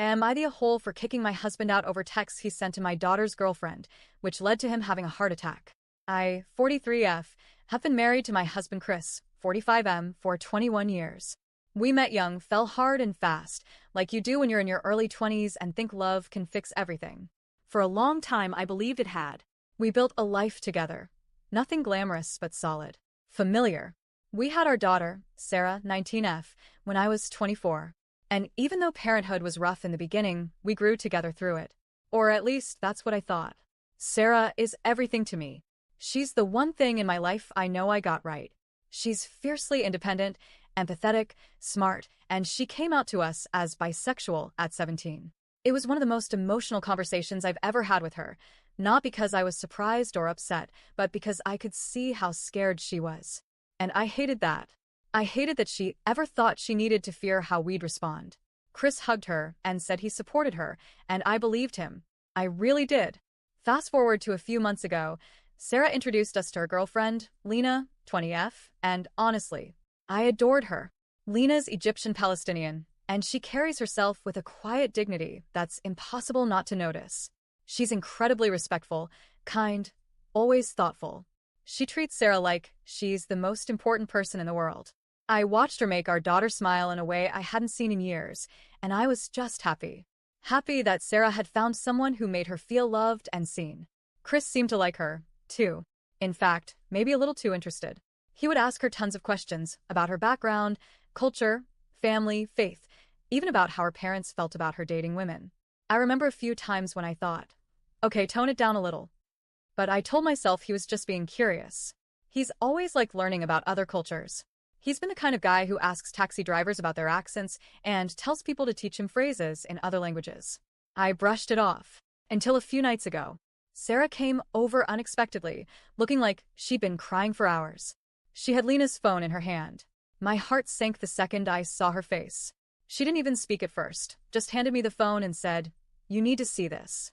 Am I the a-hole for kicking my husband out over texts he sent to my daughter's girlfriend, which led to him having a heart attack? I, 43F, have been married to my husband Chris, 45M, for 21 years. We met young, fell hard and fast, like you do when you're in your early 20s and think love can fix everything. For a long time, I believed it had. We built a life together. Nothing glamorous, but solid. Familiar. We had our daughter, Sarah, 19F, when I was 24. And even though parenthood was rough in the beginning, we grew together through it. Or at least, that's what I thought. Sarah is everything to me. She's the one thing in my life I know I got right. She's fiercely independent, empathetic, smart, and she came out to us as bisexual at 17. It was one of the most emotional conversations I've ever had with her, not because I was surprised or upset, but because I could see how scared she was. And I hated that. I hated that she ever thought she needed to fear how we'd respond. Chris hugged her and said he supported her, and I believed him. I really did. Fast forward to a few months ago, Sarah introduced us to her girlfriend, Lena, 20F, and honestly, I adored her. Lena's Egyptian-Palestinian, and she carries herself with a quiet dignity that's impossible not to notice. She's incredibly respectful, kind, always thoughtful. She treats Sarah like she's the most important person in the world. I watched her make our daughter smile in a way I hadn't seen in years, and I was just happy. Happy that Sarah had found someone who made her feel loved and seen. Chris seemed to like her, too. In fact, maybe a little too interested. He would ask her tons of questions about her background, culture, family, faith, even about how her parents felt about her dating women. I remember a few times when I thought, okay, tone it down a little. But I told myself he was just being curious. He's always liked learning about other cultures. He's been the kind of guy who asks taxi drivers about their accents and tells people to teach him phrases in other languages. I brushed it off. Until a few nights ago. Sarah came over unexpectedly, looking like she'd been crying for hours. She had Lena's phone in her hand. My heart sank the second I saw her face. She didn't even speak at first, just handed me the phone and said, "You need to see this."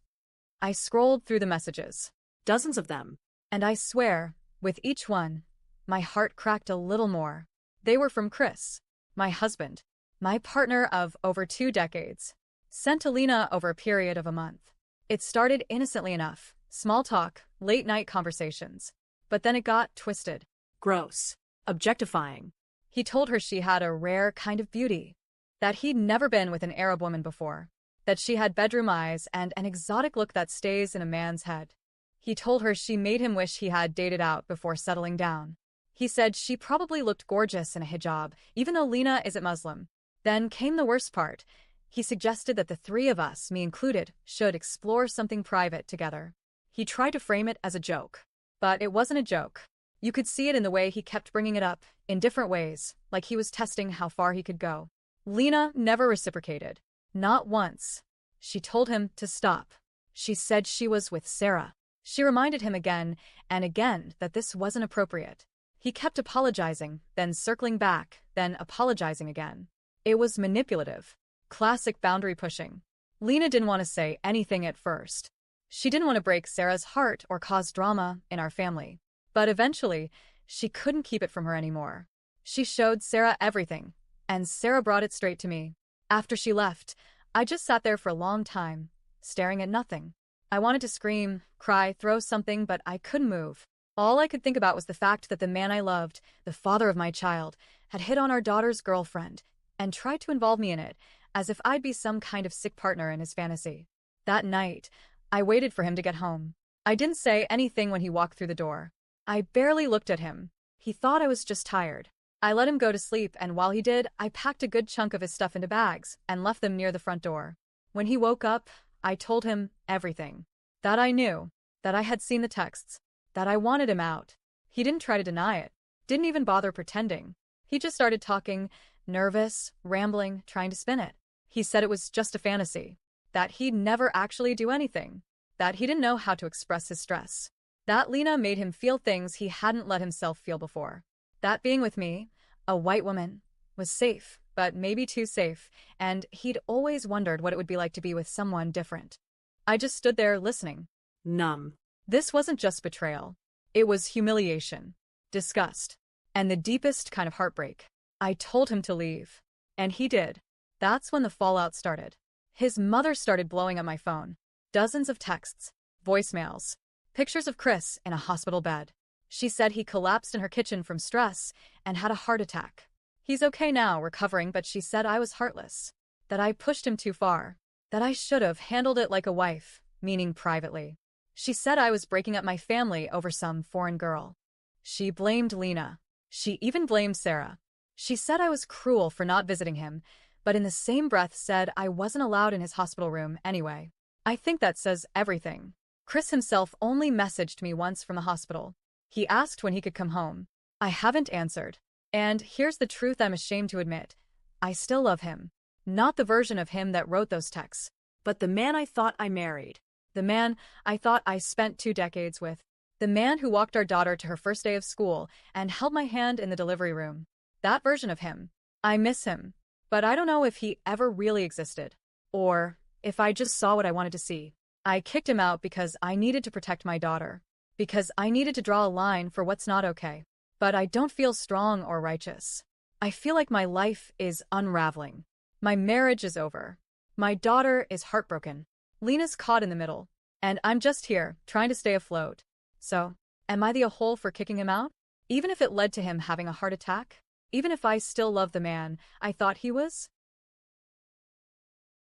I scrolled through the messages. Dozens of them. And I swear, with each one, my heart cracked a little more. They were from Chris, my husband, my partner of over 2 decades, sent to Lena over a period of a month. It started innocently enough, small talk, late-night conversations. But then it got twisted. Gross. Objectifying. He told her she had a rare kind of beauty, that he'd never been with an Arab woman before, that she had bedroom eyes and an exotic look that stays in a man's head. He told her she made him wish he had dated out before settling down. He said she probably looked gorgeous in a hijab, even though Lena isn't Muslim. Then came the worst part. He suggested that the three of us, me included, should explore something private together. He tried to frame it as a joke. But it wasn't a joke. You could see it in the way he kept bringing it up, in different ways, like he was testing how far he could go. Lena never reciprocated. Not once. She told him to stop. She said she was with Sarah. She reminded him again and again that this wasn't appropriate. He kept apologizing, then circling back, then apologizing again. It was manipulative. Classic boundary pushing. Lena didn't want to say anything at first. She didn't want to break Sarah's heart or cause drama in our family. But eventually, she couldn't keep it from her anymore. She showed Sarah everything, and Sarah brought it straight to me. After she left, I just sat there for a long time, staring at nothing. I wanted to scream, cry, throw something, but I couldn't move. All I could think about was the fact that the man I loved, the father of my child, had hit on our daughter's girlfriend and tried to involve me in it, as if I'd be some kind of sick partner in his fantasy. That night, I waited for him to get home. I didn't say anything when he walked through the door. I barely looked at him. He thought I was just tired. I let him go to sleep, and while he did, I packed a good chunk of his stuff into bags and left them near the front door. When he woke up, I told him everything. That I knew, that I had seen the texts, that I wanted him out. He didn't try to deny it, didn't even bother pretending. He just started talking, nervous, rambling, trying to spin it. He said it was just a fantasy, that he'd never actually do anything, that he didn't know how to express his stress, that Lena made him feel things he hadn't let himself feel before, that being with me, a white woman, was safe, but maybe too safe, and he'd always wondered what it would be like to be with someone different. I just stood there listening, numb. This wasn't just betrayal. It was humiliation, disgust, and the deepest kind of heartbreak. I told him to leave, and he did. That's when the fallout started. His mother started blowing up my phone. Dozens of texts, voicemails, pictures of Chris in a hospital bed. She said he collapsed in her kitchen from stress and had a heart attack. He's okay now, recovering, but she said I was heartless, that I pushed him too far, that I should have handled it like a wife, meaning privately. She said I was breaking up my family over some foreign girl. She blamed Lena. She even blamed Sarah. She said I was cruel for not visiting him, but in the same breath said I wasn't allowed in his hospital room anyway. I think that says everything. Chris himself only messaged me once from the hospital. He asked when he could come home. I haven't answered. And here's the truth I'm ashamed to admit. I still love him. Not the version of him that wrote those texts, but the man I thought I married. The man I thought I spent 2 decades with. The man who walked our daughter to her first day of school and held my hand in the delivery room. That version of him. I miss him. But I don't know if he ever really existed. Or if I just saw what I wanted to see. I kicked him out because I needed to protect my daughter. Because I needed to draw a line for what's not okay. But I don't feel strong or righteous. I feel like my life is unraveling. My marriage is over. My daughter is heartbroken. Lena's caught in the middle. And I'm just here, trying to stay afloat. So, am I the a-hole for kicking him out? Even if it led to him having a heart attack? Even if I still love the man I thought he was?